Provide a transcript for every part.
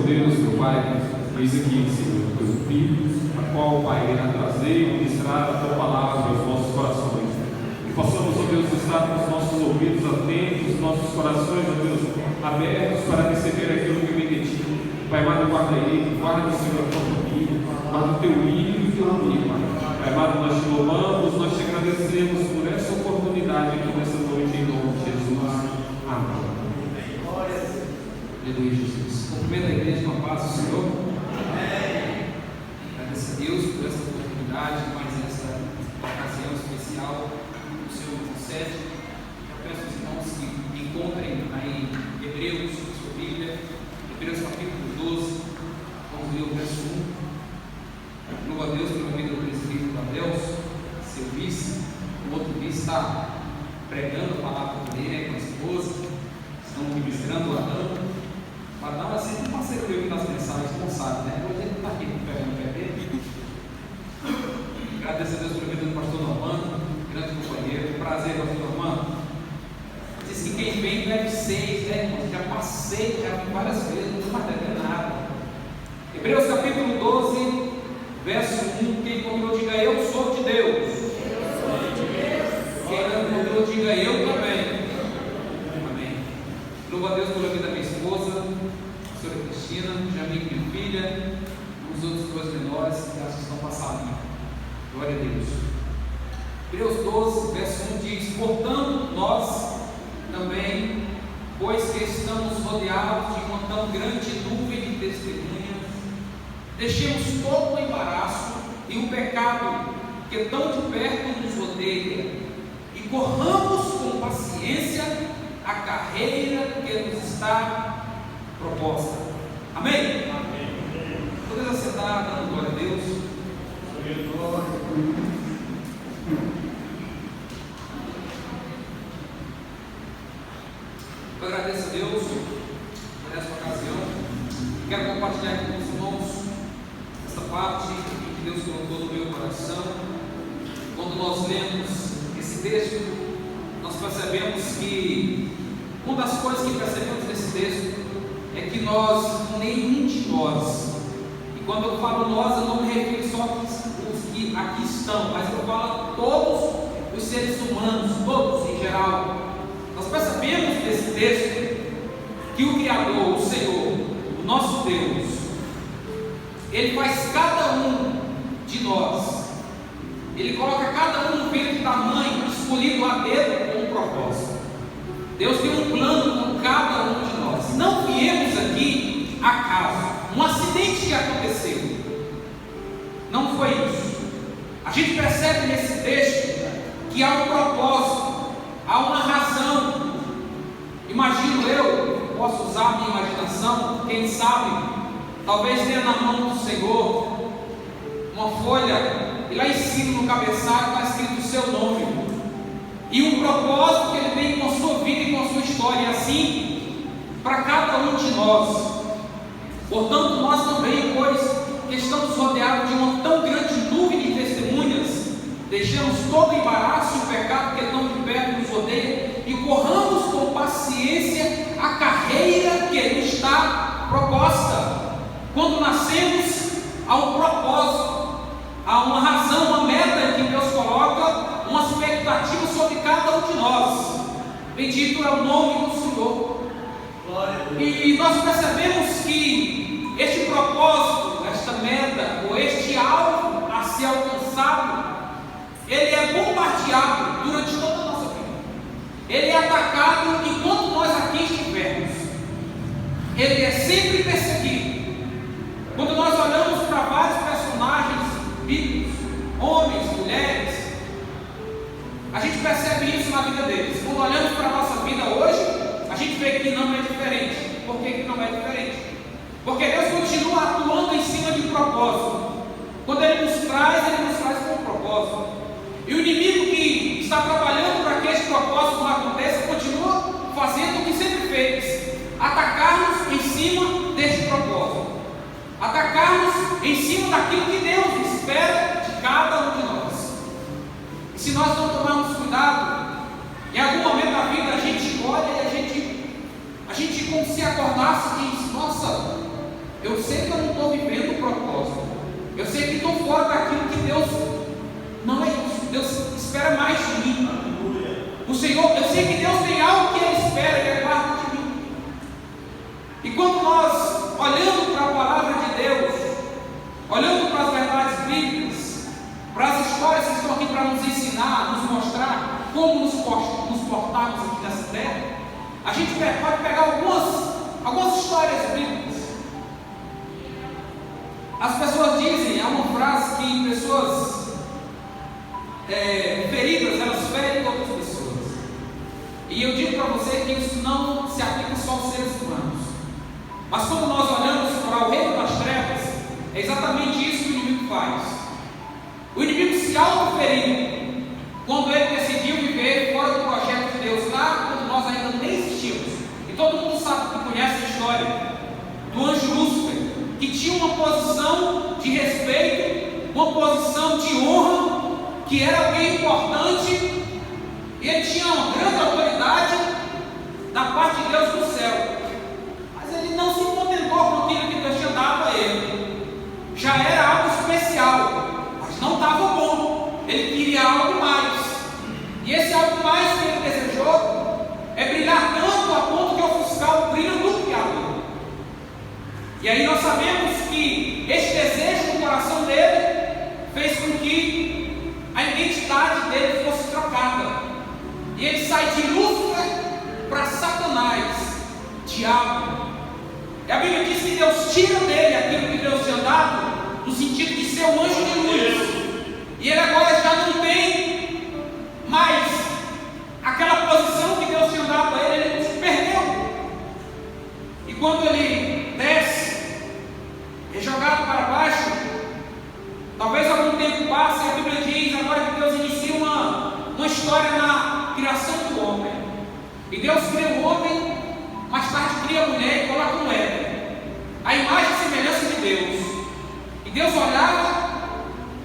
Deus, meu Pai, eis aqui, Senhor, teu Filho, a qual, Pai, irá trazer e ministrar a tua palavra aos nossos corações. Que possamos, ó Deus, estar com os nossos ouvidos atentos, nossos corações, ó Deus, abertos para receber aquilo que vem de ti. Pai amado, guarda ele, guarda, Senhor, a tua família, guarda o teu filho e o teu amigo, Pai. Pai amado, nós te louvamos, nós te agradecemos por essa oportunidade aqui nessa noite, em nome de Jesus. Amém. Aleluia, Jesus. Cumprimento a igreja com a paz do Senhor. Amém. Agradeço a Deus por essa oportunidade, mais essa ocasião especial que o Senhor nos concede. Eu peço aos irmãos que encontrem aí Hebreus, sua Bíblia, Hebreus capítulo 12, vamos ler o verso 1. Louvo a Deus pela vida do presbítero Adelso, seu vice. O outro vice está pregando a palavra com ele, com a esposa, estão ministrando o Adão. O Adão é sempre um parceiro meu nas mensagens, não sabe, né? Hoje ele não está aqui pegando o pé dele. Agradeço a Deus pela vida do pastor Normando, grande companheiro. Prazer, pastor Normando. Diz que quem vem deve ser, né, irmão? Já passei, já vi várias vezes, não estou mais devendo nada. Hebreus capítulo 12, verso 1. Quem encontrou, diga eu sou de Deus. Quem não encontrou, diga eu também. Amém. Louvo a Deus pela vida da minha esposa, a senhora Cristina, Jamil, minha filha, os outros dois menores que acho que estão passando. Glória a Deus. Hebreus 12, verso 1 diz: portanto, nós também, pois que estamos rodeados de uma tão grande nuvem de testemunhas, deixemos todo o embaraço e o pecado que tão de perto nos rodeia, e corramos com paciência a carreira que nos está proposta. Amém? Amém. Podemos assentar, dando glória a Deus. Eu agradeço a Deus por essa ocasião. Quero compartilhar aqui com os irmãos essa parte que Deus colocou no meu coração. Quando nós lemos esse texto, nós percebemos que uma das coisas que percebemos nesse texto é que nenhum de nós, e quando eu falo nós, eu não me refiro só aos que aqui estão, mas eu falo a todos os seres humanos, todos em geral. Nós percebemos nesse texto que o Criador, o Senhor, o nosso Deus, Ele faz cada um de nós, Ele coloca cada um no ventre da mãe, escolhido a dedo com um propósito. Deus tem um plano com cada um de nós. Não viemos aqui acaso, um acidente que aconteceu. Não foi isso. A gente percebe nesse texto que há um propósito, há uma razão. Imagino eu, posso usar a minha imaginação, quem sabe, talvez tenha na mão do Senhor uma folha, e lá em cima no cabeçalho está escrito o seu nome, e um propósito que Ele tem com a sua vida e com a sua história, e assim para cada um de nós. Portanto, nós também, pois que estamos rodeados de uma tão grande nuvem de testemunhas, deixamos todo o embaraço e o pecado que tão de perto nos rodeia, e corramos com paciência a carreira que nos está proposta. Quando nascemos, há um propósito, há uma razão, uma meta que Deus coloca, uma expectativa sobre cada um de nós. Bendito é o nome do Senhor. E nós percebemos que este propósito, esta meta, ou este alvo a ser alcançado, ele é bombardeado durante toda a nossa vida. Ele é atacado enquanto nós aqui estivermos. Ele é sempre perseguido. Quando nós olhamos para vários personagens bíblicos, homens, mulheres, a gente percebe isso na vida deles. Quando olhamos para a nossa vida hoje, a gente vê que não é diferente. Por que não é diferente? Porque Deus continua atuando em cima de um propósito. Quando Ele nos traz com um propósito. E o inimigo que está trabalhando para que esse propósito não aconteça, continua fazendo o que sempre fez: atacar-nos em cima deste propósito, atacar-nos em cima daquilo que Deus espera de cada um de nós. E se nós não tomarmos cuidado, em algum momento da vida a gente olha e a gente como se acordasse e diz: nossa, Eu sei que eu não estou vivendo o propósito. Eu sei que estou fora daquilo que Deus não é isso. Deus espera mais de mim. O Senhor, eu sei que Deus tem algo que Ele espera e aguarda de mim. E quando nós, olhando para a palavra de Deus, olhando para as verdades bíblicas, para as histórias que estão aqui para nos ensinar, nos mostrar como nos portarmos aqui nessa terra, a gente pode pegar algumas histórias bíblicas. As pessoas dizem, há uma frase que pessoas feridas, elas ferem outras pessoas. E eu digo para você que isso não se aplica só aos seres humanos. Mas quando nós olhamos para o reino das trevas, é exatamente isso que o inimigo faz. O inimigo se auto-feriu quando ele decidiu viver fora do projeto de Deus, lá quando nós ainda nem existíamos. E todo mundo sabe que conhece a história do anjo Lúcifer, que tinha uma posição de respeito, uma posição de honra, que era alguém importante, e ele tinha uma grande autoridade da parte de Deus no céu. Mas ele não se contentou com aquilo que Deus tinha dado a ele. Já era algo especial, mas não estava bom. Ele queria algo mais. E esse algo mais que ele desejou é brilhar tanto a ponto de ofuscar o brilho do Criador. E aí nós sabemos que este desejo no coração dele fez com que a identidade dele fosse trocada. E ele sai de Lúcifer para Satanás, diabo. E a Bíblia diz que Deus tira dele aquilo que Deus tinha dado, no sentido de ser um anjo de luz. E ele agora já não tem mais aquela posição que Deus tinha dado a ele, ele se perdeu. E quando ele desce, é jogado para baixo, talvez algum tempo passe, e a Bíblia diz agora que Deus inicia uma história na criação do homem. E Deus cria o homem, mais tarde cria a mulher e coloca no Éden, a imagem e semelhança de Deus. E Deus olhava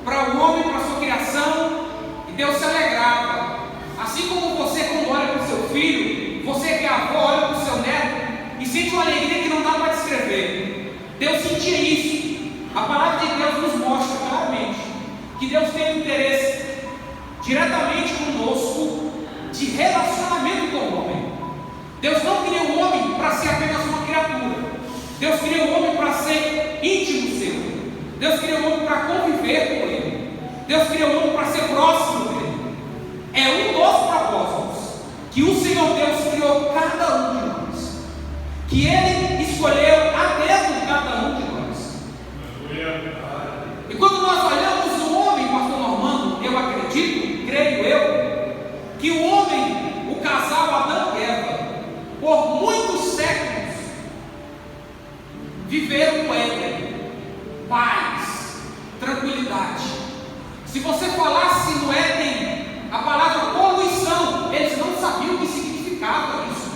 para o homem, para a sua criação, e Deus se alegrava. Assim como você, quando olha para o seu filho, você que é avó, olha para o seu neto e sente uma alegria que não dá para descrever. Deus sentia isso. A palavra de Deus nos mostra claramente que Deus tem um interesse diretamente conosco de relacionamento com o homem. Deus não criou o homem para ser apenas uma criatura. Deus criou o homem para ser íntimo seu. Deus criou o homem para conviver com ele. Deus criou o homem para ser próximo dele. É um dos propósitos que o Senhor Deus criou cada um de nós, que Ele escolheu a dedo cada um de nós. E quando nós olhamos o homem, pastor Normando, eu acredito, creio eu, que o homem, o casal Adão e Eva, por muitos séculos, viveram no Éden, paz, tranquilidade. Se você falasse no Éden a palavra poluição, eles não sabiam o que significava isso.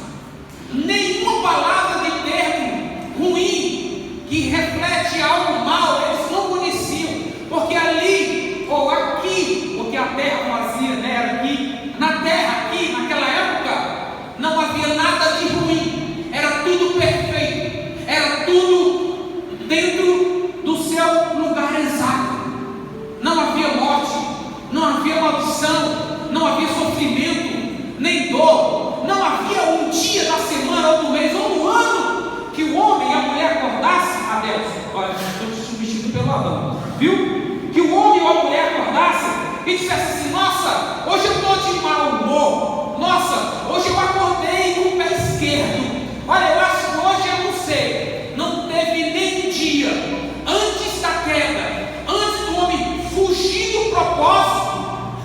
Nenhuma palavra de termo ruim que reflete algo mal, eles não conheciam, porque ali ou aqui, porque a terra vazia, né, era aqui, na terra aqui, naquela época, não havia nada de ruim, era tudo perfeito, era tudo dentro do seu lugar exato. Não havia morte, não havia maldição, não havia sofrimento, nem dor, não havia um dia da semana, ou do mês, ou do ano, que o homem e a mulher acordassem, Deus, olha, estou te substituindo pelo Adão, viu? Que o homem ou a mulher acordassem e dissesse assim: nossa, hoje eu estou de mau humor, nossa, hoje eu acordei com o pé esquerdo, olha, eu acho que hoje eu não sei, não teve nem um dia, antes da queda, antes do homem fugir do propósito,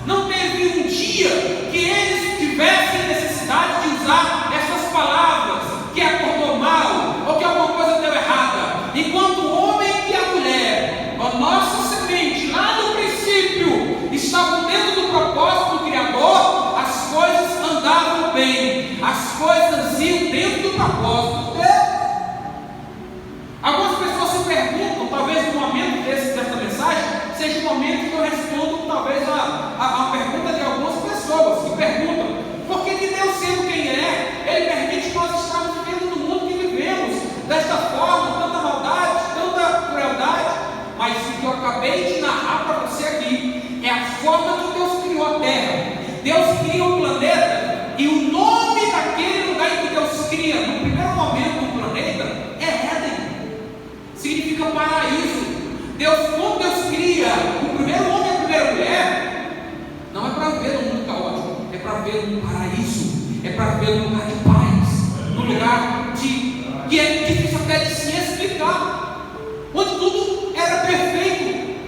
não teve um dia que eles tivessem necessidade de usar essas palavras, que acordou mal, ou que alguma coisa deu errada, enquanto o homem e a mulher, a nossa semente, lá no princípio, estavam dentro do propósito do Criador, as coisas andavam bem, as coisas iam dentro do propósito de Deus. Algumas pessoas se perguntam, talvez no momento dessa mensagem, seja o momento que eu respondo talvez a pergunta de algumas pessoas que perguntam: por que Deus, sendo quem é Deus cria o planeta e o nome daquele lugar em que Deus cria, no primeiro momento do planeta, é Éden. Significa paraíso. Quando Deus cria o primeiro homem e a primeira mulher, não é para ver um mundo caótico, é para ver um paraíso, é para ver um lugar de paz, um lugar que é difícil até de se explicar, onde tudo era perfeito.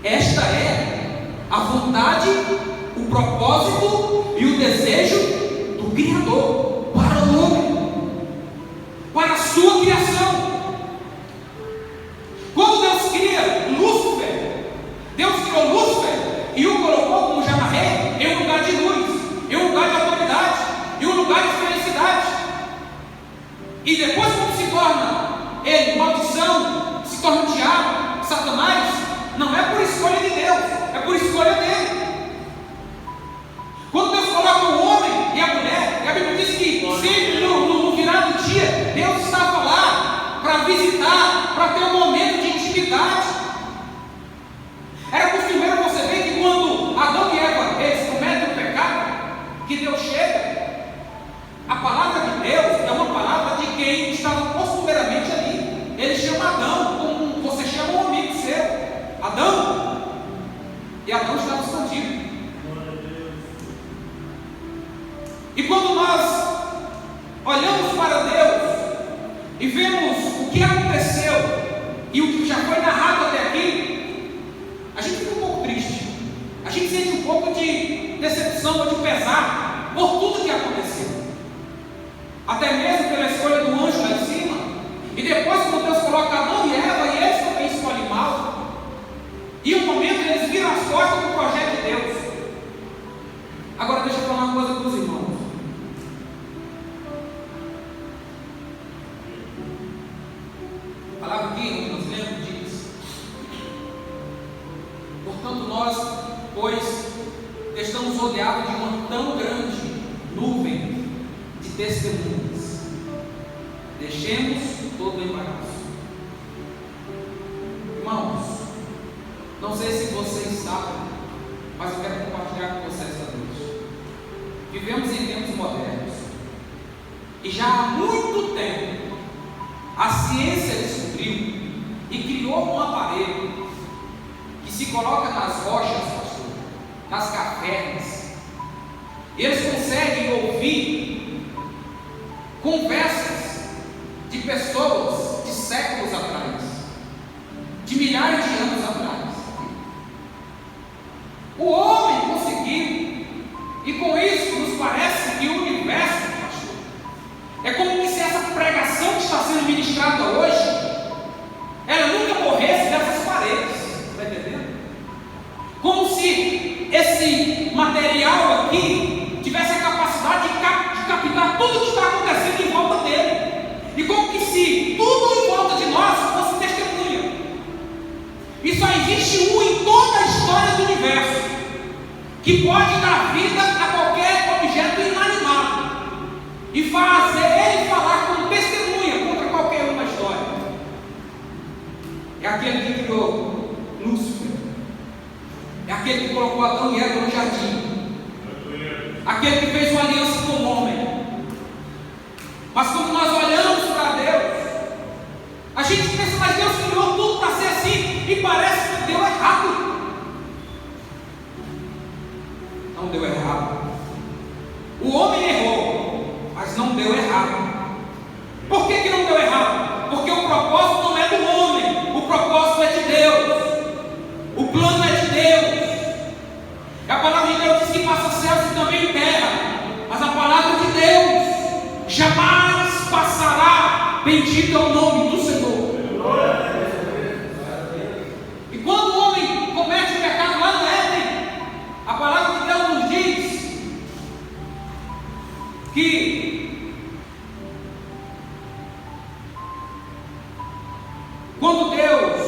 Esta é a vontade, o propósito e o desejo do Criador para o homem, para a sua criação. Quando Deus cria Lúcifer, Deus criou Lúcifer e o colocou como Jamaré em um lugar de luz, em um lugar de autoridade, em um lugar de felicidade. E depois, quando se torna ele maldição, se torna diabo, Satanás, não é por escolha de Deus, é por escolha dele. Quando Deus coloca o homem e a mulher, e a Bíblia diz que sempre no virar do dia, Deus estava lá para visitar, para ter um momento de intimidade. Era costumeiro você ver que quando Adão e Eva eles cometem o pecado, que Deus chega, a palavra de Deus é uma palavra de quem estava costumeiramente ali. Ele chama Adão, como você chama um amigo seu, Adão, e Adão estava escondido. E quando nós olhamos para Deus e vemos o que aconteceu e o que já foi narrado até aqui, a gente fica um pouco triste, a gente sente um pouco de decepção ou de pesar por tudo que aconteceu, até mesmo pela escolha do anjo lá em cima, e depois quando Deus coloca Adão e Eva e eles também escolhem mal, e um momento eles viram as costas do projeto de Deus. Agora deixa eu falar uma coisa para os irmãos. A palavra aqui, onde nós lemos, diz: portanto nós, pois, estamos rodeados de uma tão grande nuvem de testemunhas, deixemos todo o embaraço. Irmãos, não sei se vocês sabem, mas eu quero compartilhar com vocês esta noite. Vivemos em tempos modernos, e já há muito tempo a ciência descobriu e criou um aparelho que se coloca nas rochas, pastor, nas cavernas. Eles conseguem ouvir conversas de pessoas de séculos atrás, de milhares de anos atrás. O homem conseguiu, e com isso nos parece que o universo, pastor, é como se essa pregação que está sendo ministrada hoje, ela nunca morresse dessas paredes, está entendendo? Como se esse material aqui tivesse a capacidade de captar tudo o que está acontecendo em volta dele, e como que se tudo em volta de nós fosse testemunha. E só existe um em toda a história do universo que pode dar vida a qualquer objeto inanimado e fazer ele falar como testemunha contra qualquer uma história. É aquele que criou Lúcifer, é aquele que colocou Adão e Eva no jardim, aquele que fez uma aliança com o homem. Mas quando nós olhamos para Deus, a gente pensa, mas Deus criou tudo para ser assim, e parece que deu errado. Não deu errado. O homem errou, mas não deu errado. Por que não deu errado? Porque o propósito não é do homem, o propósito é de Deus, o plano é de Deus. E a palavra de Deus diz que passa céus e também terra, mas a palavra de Deus jamais passará. Bendito é o nome do Senhor. E quando o homem comete o pecado lá no Éden, a palavra de Deus nos diz que quando Deus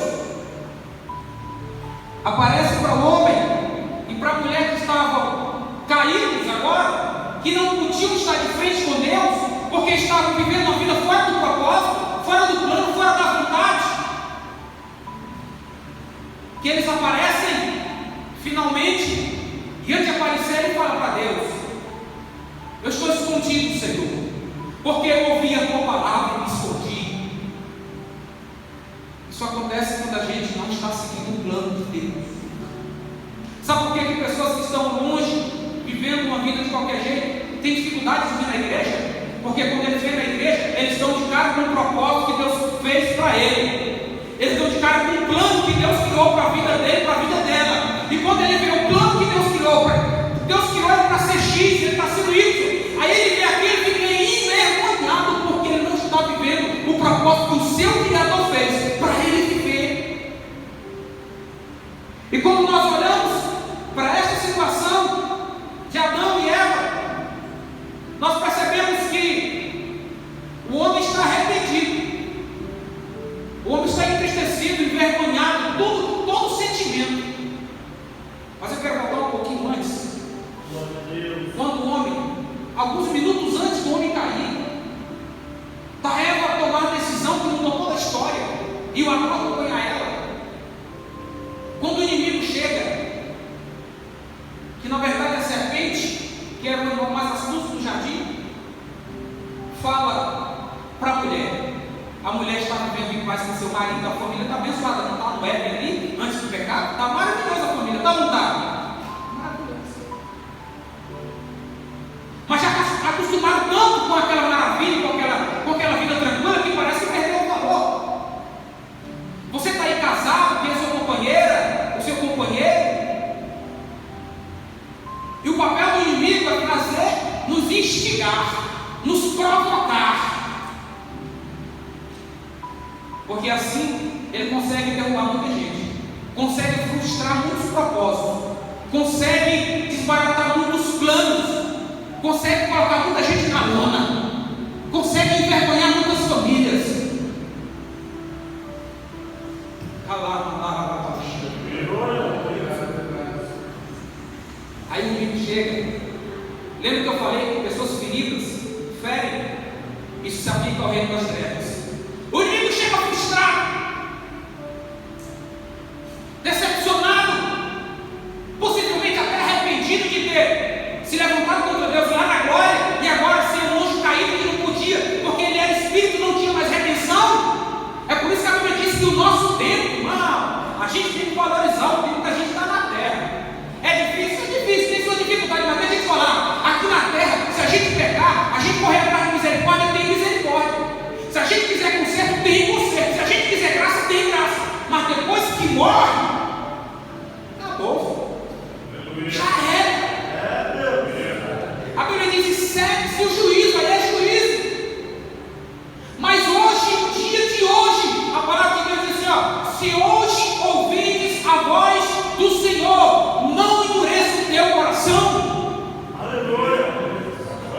aparece para o homem e para a mulher que estavam caídos agora, que não podiam estar de frente com Deus, porque estavam vivendo uma vida fora do propósito, fora do plano, fora da vontade, que eles aparecem finalmente E antes de aparecer, ele fala para Deus: eu estou escondido, Senhor, porque eu ouvi a tua palavra e me escondi. Isso acontece quando a gente não está seguindo o plano de Deus. Sabe por que pessoas que estão longe, vivendo uma vida de qualquer jeito, têm dificuldade de vir na igreja? Porque quando eles vêm na igreja, eles estão de cara com um propósito que Deus fez para ele. Eles estão de cara com um plano que Deus criou para a vida dele, para a vida dela. E quando ele vê o plano que Deus criou ele para ser X, ele está sendo Y. Aí ele vê aquele que vem envergonhado, porque ele não está vivendo o propósito que o seu Criador fez para ele viver. E quando nós olhamos para esta situação de Adão e Eva, nós percebemos que o homem está arrependido, o homem está entristecido, envergonhado, todo sentimento. Mas eu quero voltar um pouquinho antes. Quando o homem, alguns minutos antes do homem cair, da Eva tomar a decisão que mudou toda a história, e o Adão acompanha ela. Quando o inimigo chega, que na verdade a serpente, que era o animal mais astuto do jardim, fala para a mulher. A mulher está vivendo em paz com seu marido, a família está abençoada, não está no Éden ali, antes do pecado, está maravilhosa a família, está ou não está? Mas já acostumaram tanto com aquela maravilha, com aquela vida tranquila, que parece que perdeu o valor. Você está aí casado, tem a sua companheira, o seu companheiro, e o papel do inimigo é fazer, nos instigar, nos provocar, porque assim ele consegue derrubar muita gente, consegue frustrar muitos propósitos, consegue desbaratar muitos planos, consegue colocar muita gente na lona, consegue envergonhar muitas famílias. Aí o inimigo chega. Lembra que eu falei que pessoas feridas ferem? Isso se aplica ao reino das trevas. O inimigo chega frustrado, decepcionado, possivelmente até arrependido de ter se levantado contra Deus lá na glória, e agora ser um anjo caído que não podia, porque ele era espírito e não tinha mais redenção. É por isso que a Bíblia diz que o nosso tempo, irmão, a gente tem que valorizar o tempo que a gente está na terra. É difícil, tem sua dificuldade, mas deixa eu te falar, aqui na terra, se a gente pecar, a gente correr atrás de misericórdia, tem misericórdia. Se a gente quiser conserto, tem conserto. Se a gente quiser graça, tem graça. Mas depois que morre, acabou. Já era. A Bíblia diz: segue-se o juízo, aí é juízo. Mas hoje, dia de hoje, a palavra de Deus diz assim: se hoje ouvirdes a voz do Senhor, não endureça o teu coração. Aleluia.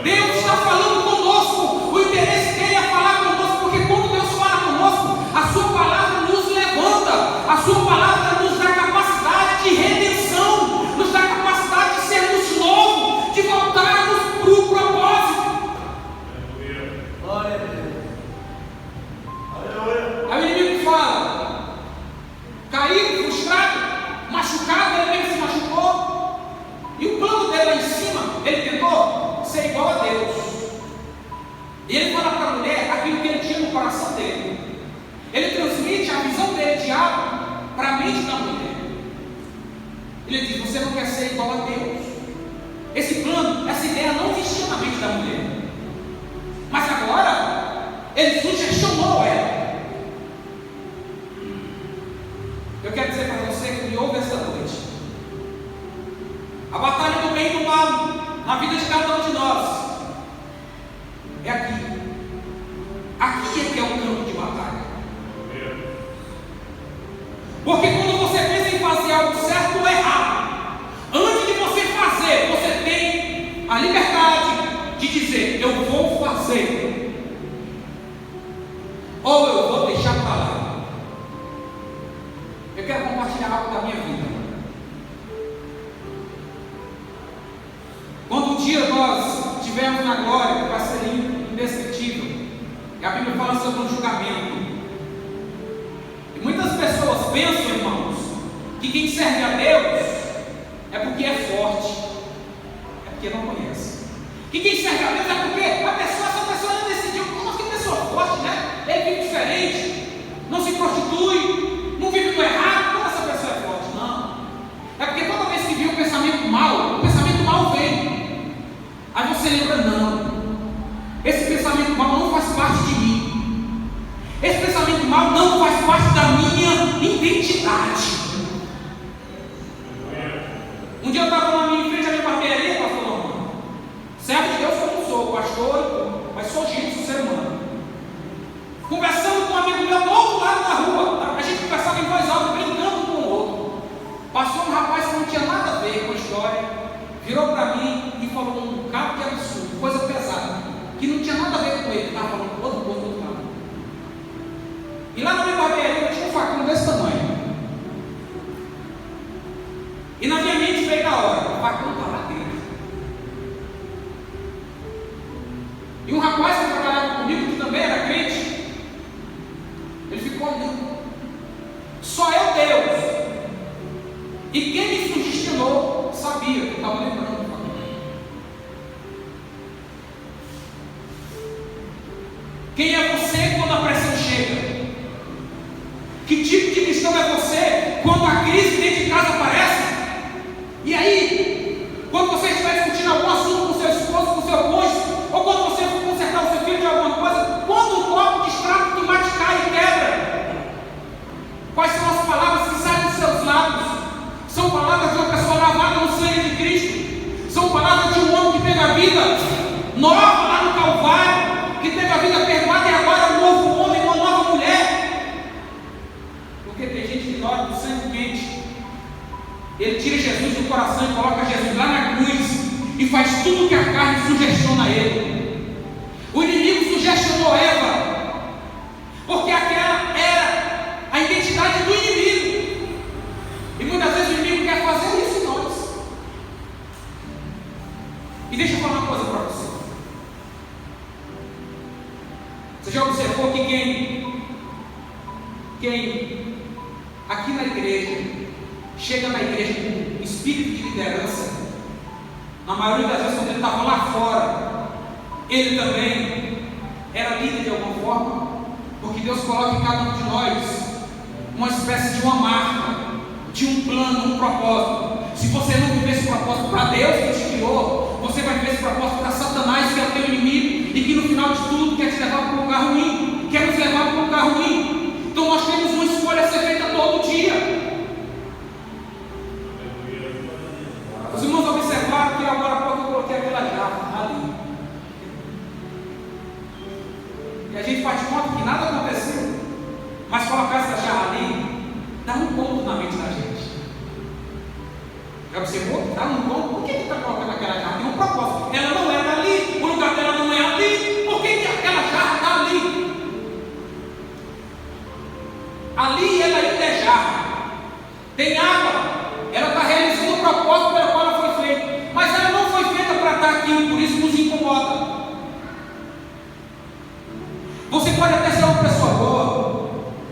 Deus está falando conosco, o interesse dele é falar conosco, porque quando Deus fala conosco, a sua palavra nos levanta, a sua palavra nos dá capacidade de redenção, nos dá capacidade de sermos novos, de voltarmos para o propósito. Glória a Deus. Aleluia. Aí o inimigo fala, caído, frustrado, machucado, ele mesmo se machucou, e o plano dele lá em cima, ele tentou ser igual a Deus, e ele fala para a mulher aquilo que ele tinha no coração dele. Ele transmite a visão dele, diabo, para a mente da mulher. Ele diz: você não quer ser igual a Deus. Esse plano, essa ideia não existia na mente da mulher, mas agora ele sugestionou ela. Eu quero dizer para você que me ouve esta noite, a batalha do bem e do mal na vida de cada um de nós é aqui. Aqui é que é o campo de batalha. Porque quando você pensa em fazer algo certo ou errado, antes de você fazer, você tem a liberdade de dizer: eu vou fazer, ou eu vou deixar para lá. Eu quero compartilhar algo da minha vida. Quando um dia nós estivermos na glória, vai ser indescritível, e a Bíblia fala sobre um julgamento. E muitas pessoas pensam, irmãos, que quem serve a Deus é porque é forte, porque não conhece. Que quem serve a Deus é porque essa pessoa não decidiu. Nossa, que pessoa forte, né? Ele vive diferente, não se prostitui, não vive no errado. Como essa pessoa é forte? Não. É porque toda vez que viu o pensamento mal vem. Aí você lembra, não. Esse pensamento mal não faz parte de mim. Esse pensamento mal não faz parte da minha identidade. Um dia eu estava em frente à minha barbearia, pastor Norman. Servo de Deus como sou, pastor, mas sou gente, sou ser humano. Conversando com um amigo meu do outro lado da rua. A gente conversava em voz alta, brincando um com o outro. Passou um rapaz que não tinha nada a ver com a história, virou para mim e falou um bocado de absurdo, coisa pesada, que não tinha nada a ver com ele, estava falando outro povo do outro lado. E lá na minha barbearia eu tinha um facão desse tamanho. E na minha mente veio na hora, o facão está lá dentro. E um rapaz que trabalhava comigo, que também era crente, ele ficou olhando. Só eu, Deus. E quem me sugestionou sabia que eu estava lembrando do facão. Quem é você quando a pressão chega? Que tipo de cristão é você quando a crise dentro de casa aparece? E aí, quando você estiver discutindo algum assunto com seu esposo, com seu cônjuge, ou quando você for consertar o seu filho de alguma coisa, quando um copo de extrato de tomate cai e quebra, quais são as palavras que saem dos seus lábios? São palavras de uma pessoa lavada no sangue de Cristo. São palavras de um homem que teve a vida nova lá no Calvário, que teve a vida perdoada e agora é um novo homem, uma nova mulher. Porque tem gente que olha do sangue quente. Ele tira Jesus do coração e coloca Jesus lá na cruz e faz tudo que a carne sugestiona a ele. O inimigo sugestionou Eva, porque aquela era a identidade do inimigo. E muitas vezes o inimigo quer fazer isso em nós. E deixa eu falar uma coisa para você. Você já observou que quem aqui na igreja chega na igreja com espírito de liderança, na maioria das vezes quando ele estava lá fora, ele também era líder de alguma forma, porque Deus coloca em cada um de nós uma espécie de uma marca, de um plano, um propósito. Se você não viver esse propósito para Deus que te criou, você vai viver esse propósito para Satanás, que é o teu inimigo, e que no final de tudo quer te levar para um lugar ruim, quer nos levar para um lugar ruim. Então nós temos uma escolha a ser feita todo dia. Os irmãos observaram que agora há pouco eu coloquei aquela jarra ali. E a gente faz de conta que nada aconteceu. Mas colocar essa jarra ali dá um ponto na mente da gente. Já observou? Dá um ponto. Por que está colocando aquela jarra? Tem um propósito. Ela não era ali, o lugar dela não é ali. Por que aquela jarra está ali? Ali ela ainda é jarra. Tem água. Ela está realizando o propósito pelo qual ela foi feita. Mas ela não foi feita para estar aqui, por isso nos incomoda. Você pode até ser uma pessoa boa,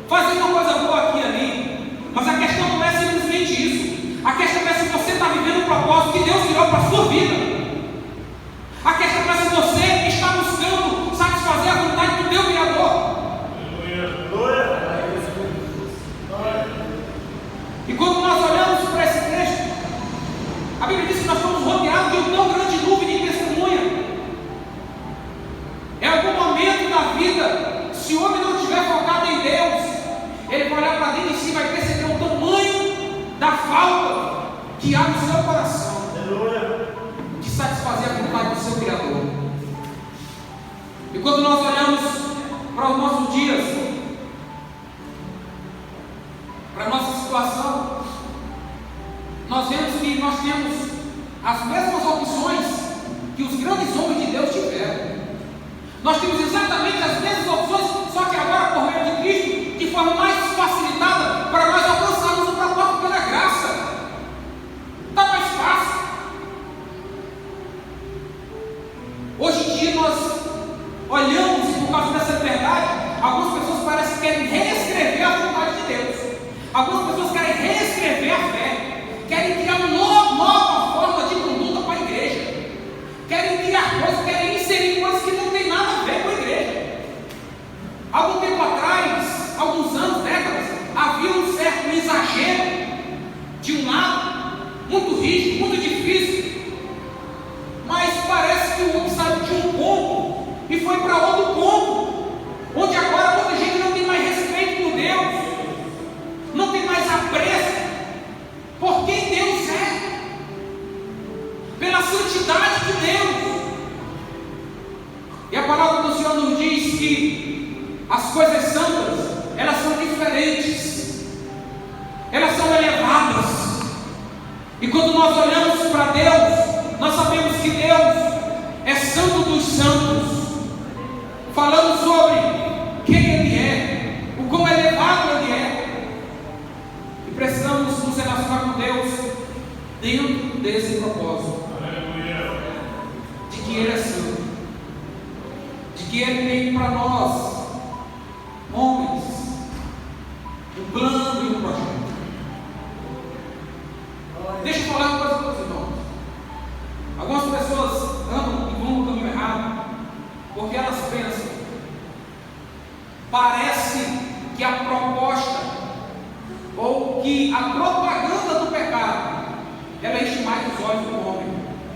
fazer uma coisa boa aqui e ali, mas a questão não é simplesmente isso. A questão é se você está vivendo o propósito que Deus criou para a sua vida. A questão é se você está buscando satisfazer a vontade do teu Criador. E quando nós olhamos para esse texto, a Bíblia diz que nós estamos rodeados de um tão grande nuvem de testemunha. Em algum momento da vida, se o homem não estiver focado em Deus, ele vai olhar para dentro de si e vai perceber o tamanho da falta que há no seu coração de satisfazer a vontade do seu Criador. E quando nós olhamos para os nossos dias, para a nossa situação, nós vemos que nós temos as mesmas opções que os grandes homens de Deus tiveram. Nós temos exatamente as mesmas opções, só que agora por meio de Cristo, de forma mais facilitada para nós alcançarmos o propósito pela graça. Está mais fácil. Hoje em dia nós olhamos, por causa dessa verdade, algumas pessoas parecem que querem reescrever a vontade de Deus. Algumas pessoas querem reescrever a fé, querem criar uma nova forma de conduta para a igreja. nos diz que as coisas santas, elas são diferentes, elas são elevadas. E quando nós olhamos para Deus, nós sabemos que Deus é santo dos santos, falando sobre quem Ele é, o quão elevado Ele é. E precisamos nos relacionar com Deus dentro desse propósito, de que Ele é santo, de que Ele tem para nós, homens, um plano e um projeto. Deixa eu falar uma coisa para os irmãos. Algumas pessoas andam e vão no caminho errado, porque elas pensam, parece que a proposta ou que a propaganda do pecado, ela enche mais os olhos do homem.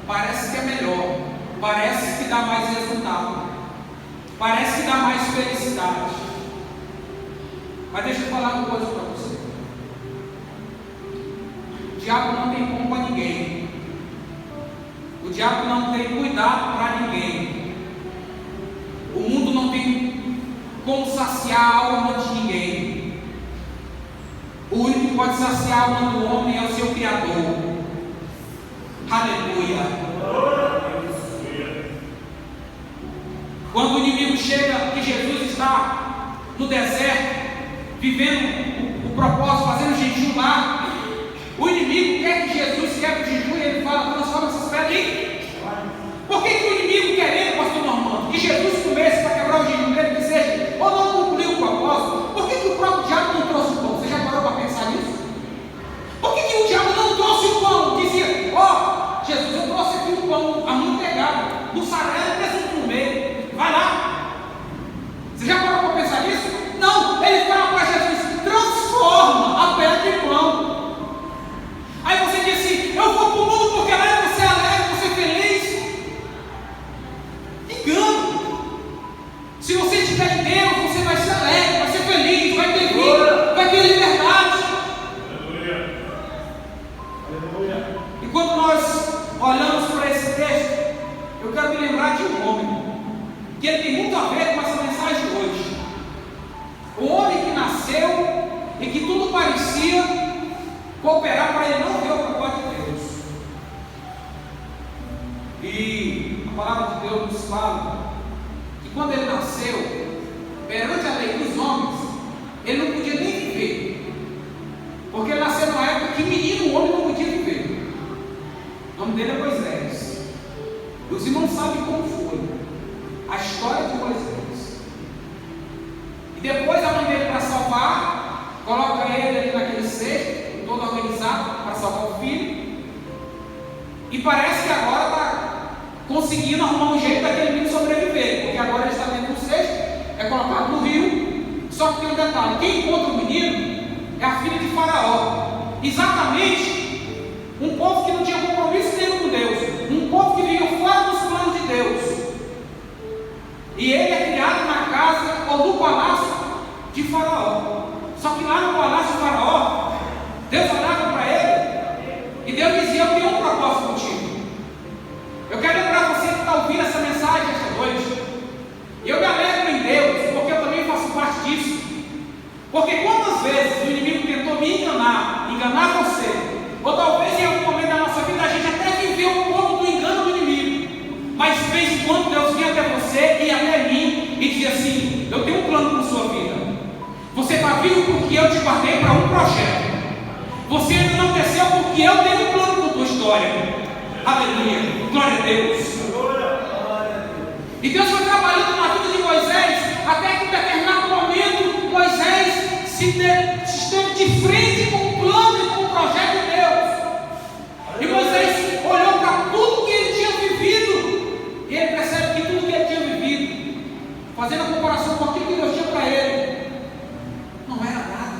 Parece que é melhor, parece que dá mais resultado, parece que dá mais felicidade. Mas deixa eu falar uma coisa para você. O diabo não tem como para ninguém. O diabo não tem cuidado para ninguém. O mundo não tem como saciar a alma de ninguém. O único que pode saciar a alma do homem é o seu Criador. Aleluia. Quando o inimigo chega e Jesus está no deserto, vivendo o propósito, fazendo jejum lá, o inimigo quer que Jesus quebre o jejum e ele fala: transforma essas pedras em. Por que o inimigo querendo, pastor Normando, que Jesus comece para quebrar o jejum dele, que seja, ou não concluiu o propósito? Por que o próprio diabo não trouxe o pão? Você já parou para pensar nisso? Por que o diabo não trouxe o pão? Dizia: ó, Jesus, eu trouxe aqui o pão amanteigado, mussarela e presunto no meio, vai lá. Você já parou para pensar nisso? Não, ele fala para Jesus: transforma a pedra em pão. Aí você diz assim: eu vou para o mundo porque lá você é alegre, você é feliz. Engano. Se você estiver em Deus, você vai ser alegre, vai ser feliz, vai ter vida, vai ter liberdade. Aleluia. E quando nós olhamos para esse texto, eu quero me lembrar de um homem, que ele tem muito a ver com essa mensagem de hoje. Um homem que nasceu e que tudo parecia cooperar para ele não ver o propósito de Deus. E a palavra de Deus nos fala que quando ele nasceu, perante a lei dos homens, ele não podia nem viver, porque ele nasceu numa época que menino, o homem não podia viver. O nome dele é Moisés. E os irmãos sabem como foi a história de Moisés. E depois a mãe dele, para salvar, coloca ele ali naquele cesto, todo organizado para salvar o filho, e parece que agora está conseguindo arrumar um jeito daquele menino sobreviver, porque agora ele está dentro do cesto, é colocado no rio. Só que tem um detalhe: quem encontra o menino é a filha de Faraó, exatamente um povo que não tinha compromisso nenhum com Deus, um povo que vivia fora dos planos de Deus, e ele é criado na casa ou no palácio de Faraó. Só que lá no palácio de Faraó, Deus olhava para ele e Deus dizia: eu tenho um propósito contigo. Eu quero lembrar você que está ouvindo essa mensagem esta noite. Eu me alegro em Deus, porque eu também faço parte disso. Porque quantas vezes o inimigo tentou me enganar você, ou talvez em algum momento da nossa vida a gente até viveu um pouco do engano do inimigo, mas de vez em quando Deus vinha até você e até mim e dizia assim: eu tenho um plano para a sua vida. Você está vivo porque eu te guardei para um projeto. Você ainda não desceu porque eu tenho um plano com a tua história. Aleluia, glória a Deus. E Deus foi trabalhando na vida de Moisés, até que em determinado momento Moisés esteve de frente com o plano e com o projeto de Deus. E Moisés olhou para tudo que ele tinha vivido, e ele percebe que tudo que ele tinha vivido, fazendo a comparação com aquilo que Deus tinha para ele, não era nada.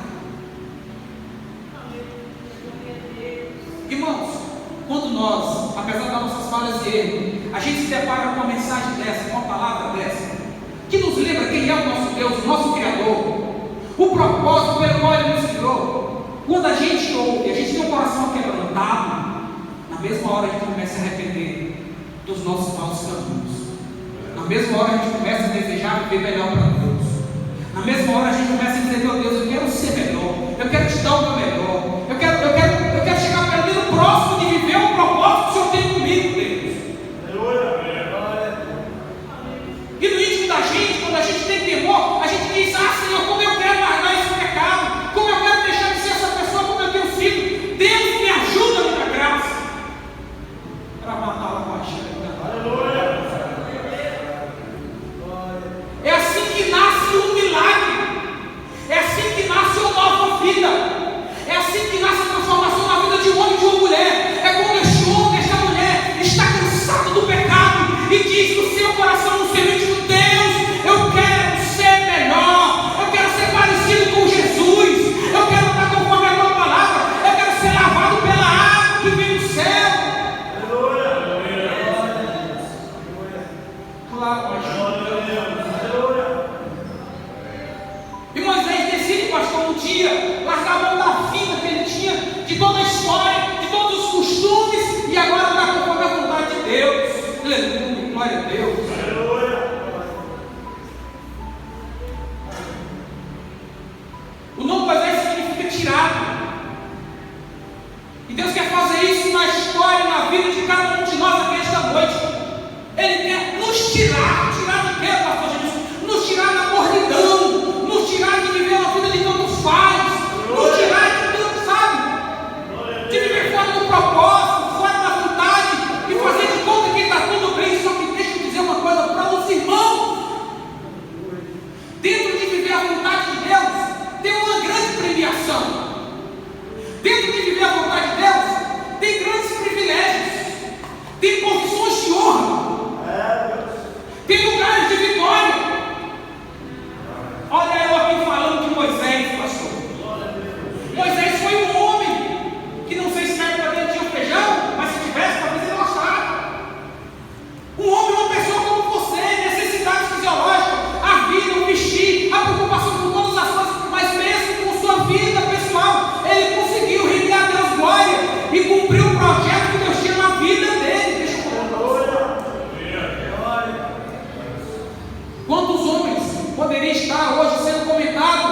Irmãos, quando nós, apesar das nossas falhas e erros, a gente se depara com uma mensagem dessa, com uma palavra dessa, que nos lembra quem é o nosso Deus, o nosso Criador, o propósito pelo qual Ele nos criou. Quando a gente ouve, a gente tem um coração quebrantado, na mesma hora a gente começa a arrepender dos nossos maus caminhos. Na mesma hora a gente começa a desejar viver melhor para Deus. Na mesma hora a gente começa a dizer: meu Deus, eu quero ser melhor, eu quero te dar o meu melhor, eu quero chegar pelo menos próximo de viver o propósito que o Senhor tem comigo, Deus. E no íntimo da gente, quando a gente tem temor, a gente diz: ah, Senhor, como eu quero largar esse pecado, como eu quero deixar de ser essa pessoa como eu tenho sido. Deus me ajuda, me dá graça para matar a paixão. É assim que nasce um milagre, é assim que nasce uma nova vida, é assim que nasce a transformação na vida de um homem e de uma mulher. É quando este homem, esta mulher está cansado do pecado e diz no seu coração, no seu íntimo: Deus, eu quero ser melhor, eu quero ser parecido com Jesus, eu quero estar conforme a tua palavra, eu quero ser lavado pela água que vem do céu. Claro, e Moisés decide, pastor, um dia largar a mão da vida que ele tinha, de toda a história, de todos os costumes, e agora andar conforme a vontade de Deus. Aleluia, glória a Deus. O nome Moisés significa tirado. E Deus quer fazer isso na história e na vida de cada um de nós aqui esta noite. Ele quer nos tirar de quê, pastor Jesus? Nos tirar da morridão, nos tirar de viver uma vida de tanto faz, nos tirar de tanto, sabe? De viver fora do propósito, fora da vontade, e fazer de conta que está tudo bem. Só que deixa eu dizer uma coisa para os irmãos: dentro de viver a vontade de Deus, tem uma grande premiação. Dentro de viver a vontade de Deus, tem grandes privilégios, tem posições de honra, tem lugares de vitória. Olha eu aqui falando de Moisés, pastor. Moisés foi um homem que não sei se na época dele tinha feijão, mas se tivesse, talvez ele gostava. Um homem, uma pessoa como você, necessidades fisiológicas, a vida, o vestir, a preocupação com todas as coisas, mas mesmo com sua vida pessoal, ele conseguiu render a Deus glória e cumprir o projeto que Deus tinha na vida dele. Deixa eu falar. Quantos homens poderiam estar hoje sendo comentados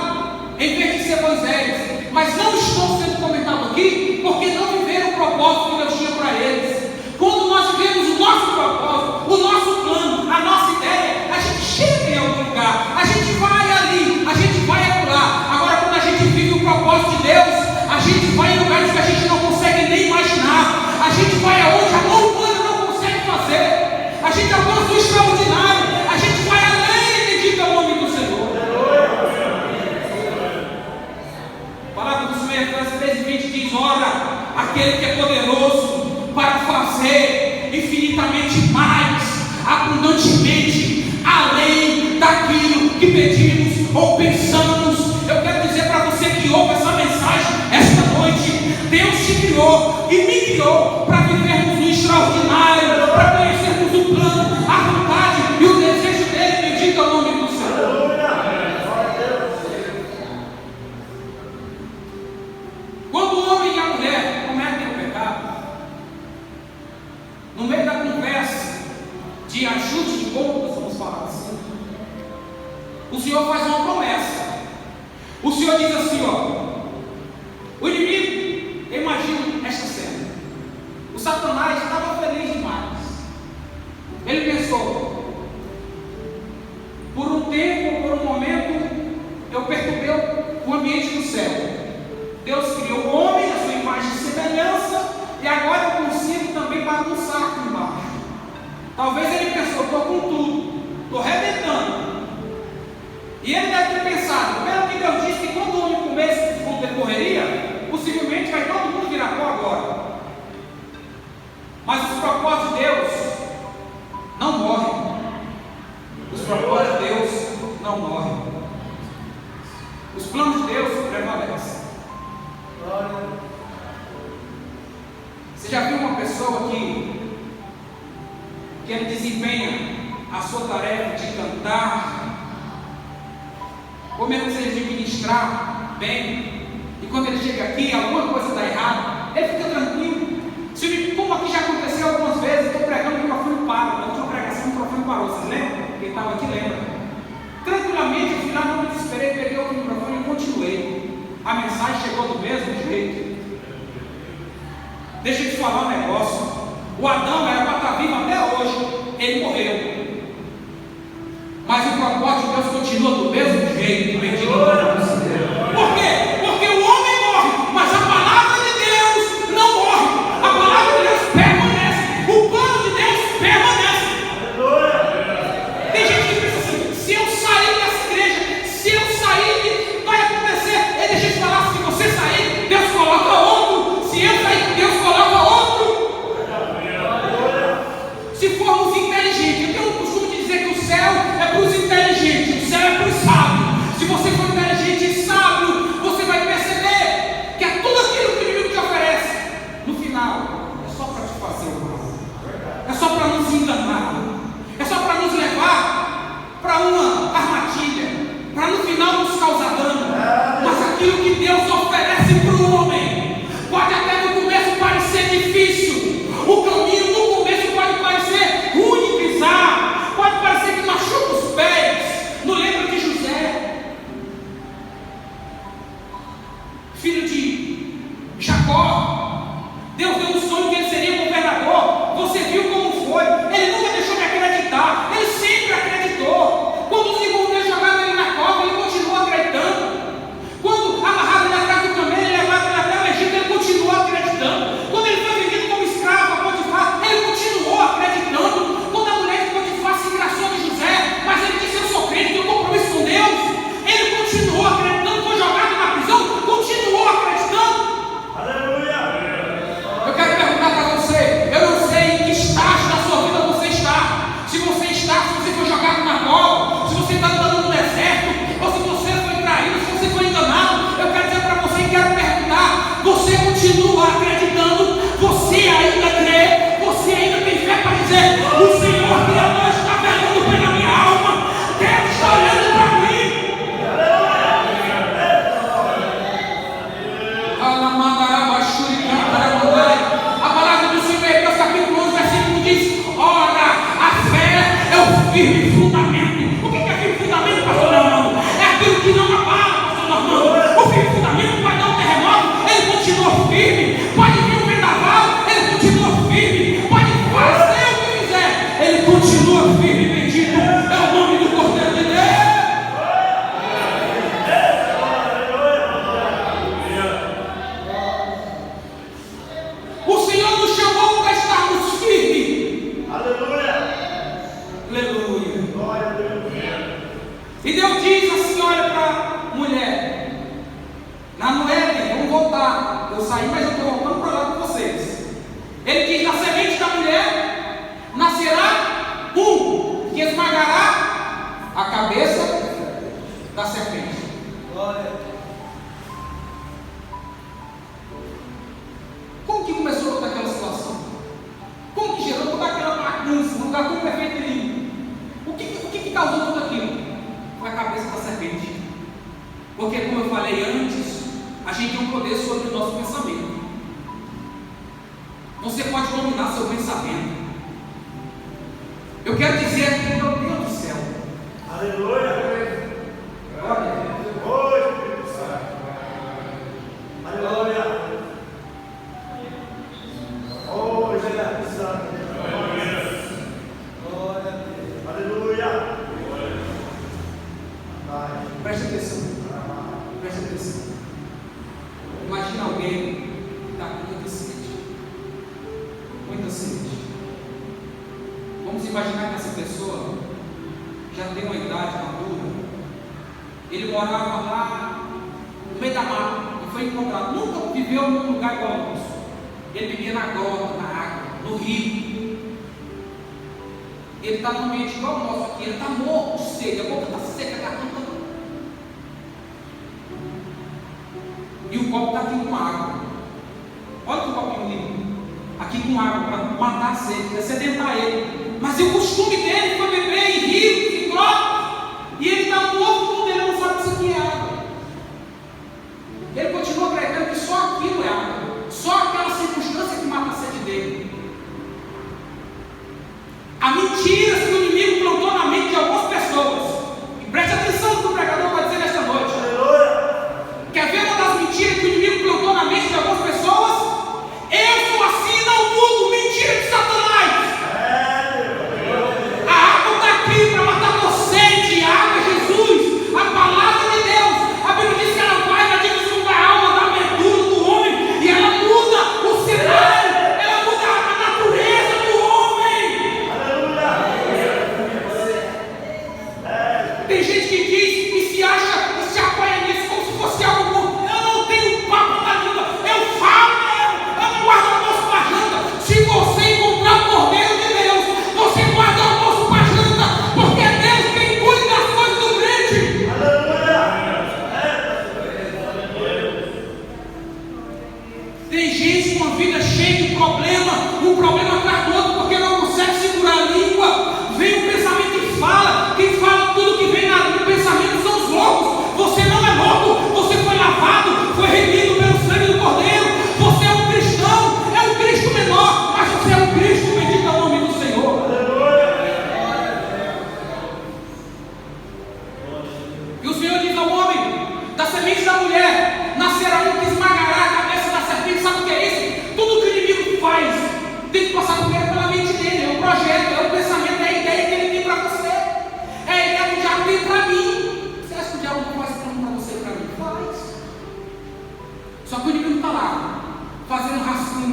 em vez de ser Moisés, mas não estão sendo comentados aqui porque não viveram o propósito que Deus tinha para eles. Quando nós vivemos o nosso propósito, o nosso plano, a nossa ideia, a gente chega em algum lugar, a gente vai ali, a gente vai acolá. Agora, quando a gente vive o propósito de Deus, a gente vai em lugares que a gente não consegue nem imaginar, a gente vai aonde a mão humana não consegue fazer, a gente alcança o extraordinário, a gente vai além, bendito é o nome do Senhor. A palavra do Senhor, Efésios 3:20 diz: ora, aquele que é poderoso para fazer infinitamente mais, abundantemente, além daquilo que pedimos ou pensamos. Eu quero dizer para você que ouve essa mensagem esta noite: Deus te criou e me criou para vivermos o extraordinário, para conhecermos o plano, a vontade e o desejo dele. Bendito é o nome do Senhor. Quando o homem e a mulher cometem o pecado, no meio da conversa de ajuste de contas, vamos falar assim, o Senhor faz uma promessa. O Senhor diz assim: ó, o inimigo, eu imagino esta cena, o Satanás estava feliz demais. Ele pensou: por um tempo, por um momento, eu perturbei o ambiente do céu. Deus criou o homem, a sua imagem e semelhança, e agora eu consigo também bagunçar aqui embaixo. Talvez ele pensou: estou com tudo, estou arrebentando. E ele deve ter pensado, pelo que Deus disse, que quando o homem comesse esse fruto, ele morreria, possivelmente vai todo mundo virar pó agora. Mas os propósitos de Deus não morrem. Os propósitos de Deus não morrem. Os planos de Deus prevalecem. Você já viu uma pessoa que ele desempenha a sua tarefa de cantar, ou mesmo seja de ministrar bem, e quando ele chega aqui, alguma coisa dá errado, ele fica tranquilo. Como aqui já aconteceu algumas vezes, estou pregando, o microfone para, na última pregação o microfone parou, vocês lembram? O Adão era para estar vivo até hoje, ele morreu. Mas o propósito de Deus continua do mesmo jeito, bendito Deus. Por quê? Porque o homem morre, mas a palavra de Deus não morre. A palavra de Deus permanece. O plano de Deus permanece. Tem gente que pensa assim: se eu sair dessa igreja, se eu sair, vai acontecer. Deixa eu te falar: se você sair, Deus coloca outro. Se eu sair, Deus coloca outro. Se formos inteligentes, eu tenho o costume de dizer que o céu é para os inteligentes, o céu é para os sábios. Se você for inteligente e sábio, você vai perceber que é tudo aquilo que o inimigo te oferece. No final, é só para te fazer o mal, é só para nos enganar, é só para nos levar para uma armadilha, para no final nos causar dano. Mas aquilo que Deus oferece para o homem, pode até no começo parecer difícil, o caminho no começo pode parecer ruim de pisar, pode parecer que machuca os pés. Não lembra de José, filho de Jacó? Deus deu um sonho que ele seria governador. Você viu como foi? Ele nunca deixou de acreditar, ele sempre acreditou. Quando os irmãos dele jogaram ele na cova, ele continuou acreditando. Quando amarraram ele atrás do camelo e levaram ele até o Egito, ele continuou acreditando. Quando ele foi vendido como escravo a Potifar, ele continuou acreditando. Quando a mulher de Potifar se engraçou de José, mas ele disse: eu sou crente, tenho compromisso com Deus, ele continuou acreditando. Foi jogado na prisão, continuou acreditando. Eu quero perguntar para você: eu não sei em que estágio da sua vida você está. Se você foi jogado na cova, se você está andando no deserto, ou se você foi traído, se você foi enganado, eu quero dizer para você e quero perguntar: você continua acreditando? Você ainda crê? Você ainda tem fé para dizer: o Senhor Criador está velando pela minha alma, Deus está olhando para mim? A palavra do Senhor em Hebreus capítulo 11, versículo 1 diz: ora, a fé é o firme fundamento. O que é firme fundamento, pastor Normando? É aquilo que não abala, pastor Normando. O firme fundamento pode dar um terremoto, ele continua firme. Pode vir um vendaval, ele continua firme. Pode fazer o que quiser, ele continua firme. Bendito é o nome do Cordeiro de Deus. O Senhor nos chamou para estarmos firmes. Aleluia. E Deus diz assim: olha para a mulher, na Noé, vamos voltar. Eu saí, mas eu estou voltando para lá com vocês. Ele diz: na semente da mulher nascerá um que esmagará a cabeça da serpente. Como que começou toda aquela situação? Como que gerou toda aquela bagunça, um lugar tão perfeito e limpo? O que causou tudo aquilo? Foi a cabeça da serpente. Porque, como eu falei antes, a gente tem um poder sobre o nosso pensamento. Você pode dominar seu pensamento. Eu quero dizer aqui, meu Deus do céu. Aleluia. Olha. Aleluia. Aleluia. Presta atenção. Presta atenção. Imagina alguém que está com muita sede. Muita sede. Vamos imaginar que essa pessoa já tem uma idade madura. Ele morava lá no meio da mata e foi encontrado. Nunca viveu num lugar igual ao nosso. Ele vivia na grota, na água, no rio. Ele está num ambiente igual ao nosso aqui. Ele está morto de sede, a boca está seca, a garganta. E o copo está aqui com água. Olha que copinho lindo. Aqui com água para matar a sede, para sedentar ele. Mas o costume dele foi beber em rios e grotas. E ele está no outro mundo, ele não sabe se aqui é água. Ele continua acreditando que só aquilo é água. Só aquela circunstância que mata a sede dele. A mentira que o inimigo plantou na mente de algumas pessoas. E preste atenção no que o pregador vai dizer nesta noite. Quer ver uma das mentiras que o inimigo plantou na mente de algumas pessoas? Eu sou assim, não mudo. Mentira de Satanás.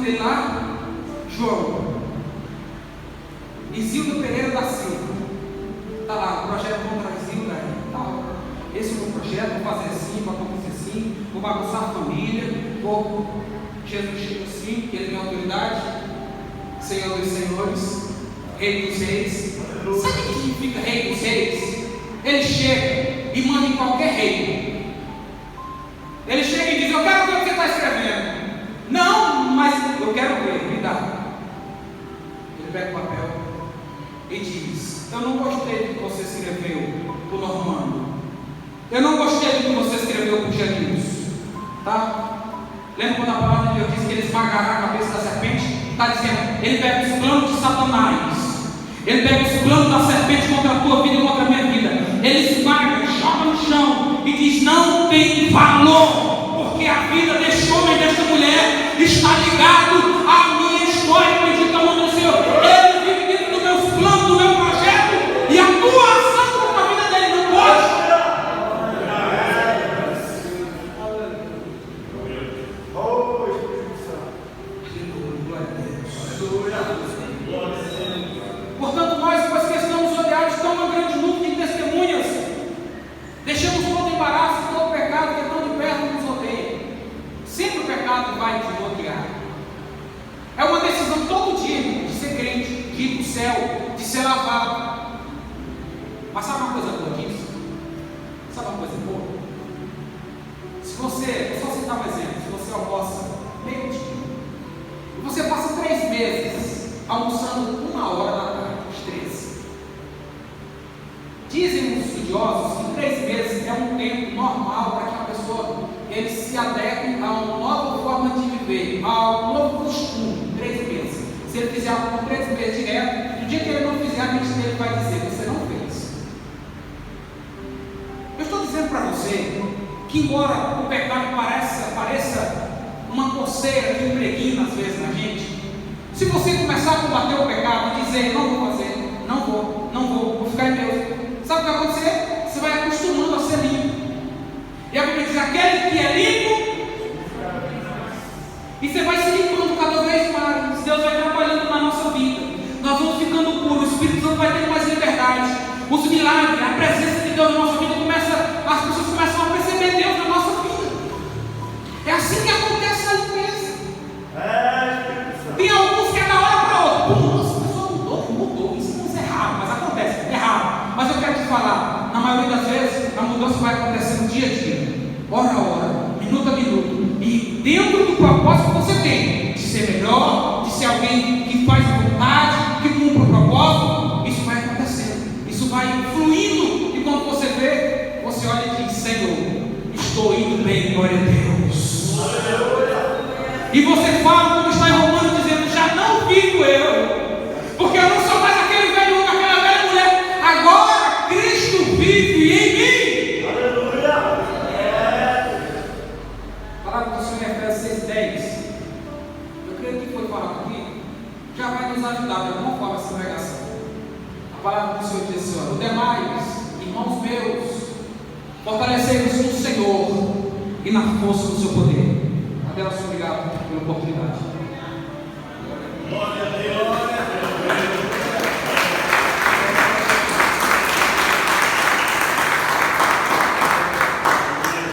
nome dele lá? João. Isilda Pereira da Silva. Está lá, o projeto contra a Isilda. Esse é o meu projeto, vou fazer assim, vou acontecer assim, vou bagunçar a família, vou. Jesus chega assim, ele tem autoridade, Senhor dos Senhores, Rei dos Reis. Sabe o que significa Rei dos Reis? Ele chega e manda em qualquer reino. Ele chega e diz: eu quero ver o que você está escrevendo. Não, mas eu quero ver, me dá. Ele pega o papel e diz: eu não gostei do que você escreveu para o Normando. Eu não gostei do que você escreveu para o Janilson. Tá? Lembra quando a palavra de Deus diz que ele esmagará a cabeça da serpente? Está dizendo, ele pega os planos de Satanás, ele pega os planos da serpente contra a tua vida e contra a minha vida, ele esmaga, joga no chão e diz: não tem valor, porque a vida deste homem, desta mulher, está ligado à minha história. Bendito é o nome do Senhor. Ele vive dentro dos meus planos, do meu projeto, e a tua ação contra a vida dele não pode. Portanto, nós, pois que estamos rodeados de tão grande número de testemunhas, deixamos todo embaraço, todo pecado que tão de perto nos rodeia. Sempre o pecado vai te rodear. É uma decisão todo dia de ser crente, de ir para o céu, de ser lavado. Mas sabe uma coisa boa disso? Sabe uma coisa boa? Se você, vou só citar um exemplo, se você almoça meio-dia, e você passa 3 meses almoçando 1 hora da tarde, às 13. Dizem os estudiosos que 3 meses é um tempo normal para que a pessoa ele se adeque a uma nova forma de viver, a um novo costume. 3 meses. Se ele fizer algo por 3 meses direto, no dia que ele não fizer, a mente dele vai dizer: você não fez. Eu estou dizendo para você que, embora o pecado pareça uma coceira que impregna às vezes na gente, se você começar a combater o pecado e dizer: não vou fazer, vou ficar em Deus, sabe o que vai acontecer? Você vai acostumando a ser limpo. E a Bíblia diz: aquele que é limpo, e você vai se limpando cada vez mais. Deus vai trabalhando na nossa vida, nós vamos ficando puros, o Espírito Santo vai tendo mais liberdade, os milagres, a presença de Deus na nossa vida as pessoas começam a perceber Deus na nossa vida. É assim que acontece a limpeza. Tem alguns que é da hora para outra. Nossa, a pessoa mudou. Isso não é raro, mas acontece, é raro. Mas eu quero te falar, na maioria das vezes, a mudança vai acontecer no dia a dia, hora a hora, minuto a minuto. E dentro do propósito que você tem, de ser melhor, de ser alguém que faz vontade, que cumpre o propósito, isso vai acontecendo. Isso vai fluindo. E quando você vê, você olha e diz: Senhor, estou indo bem, glória a Deus. E você fala, como está em Romanos, dizendo: já não vivo eu, porque eu não sou mais aquele velho homem, aquela velha mulher. Agora Cristo vive em mim. Aleluia. A palavra do Senhor em Efésios 6:10. Eu creio que foi falado aqui, já vai nos ajudar de alguma forma essa pregação. A palavra do Senhor diz assim: o demais, irmãos meus, fortalecei-vos no Senhor e na força do seu poder. Adeus, obrigado pela oportunidade. Glória a Deus.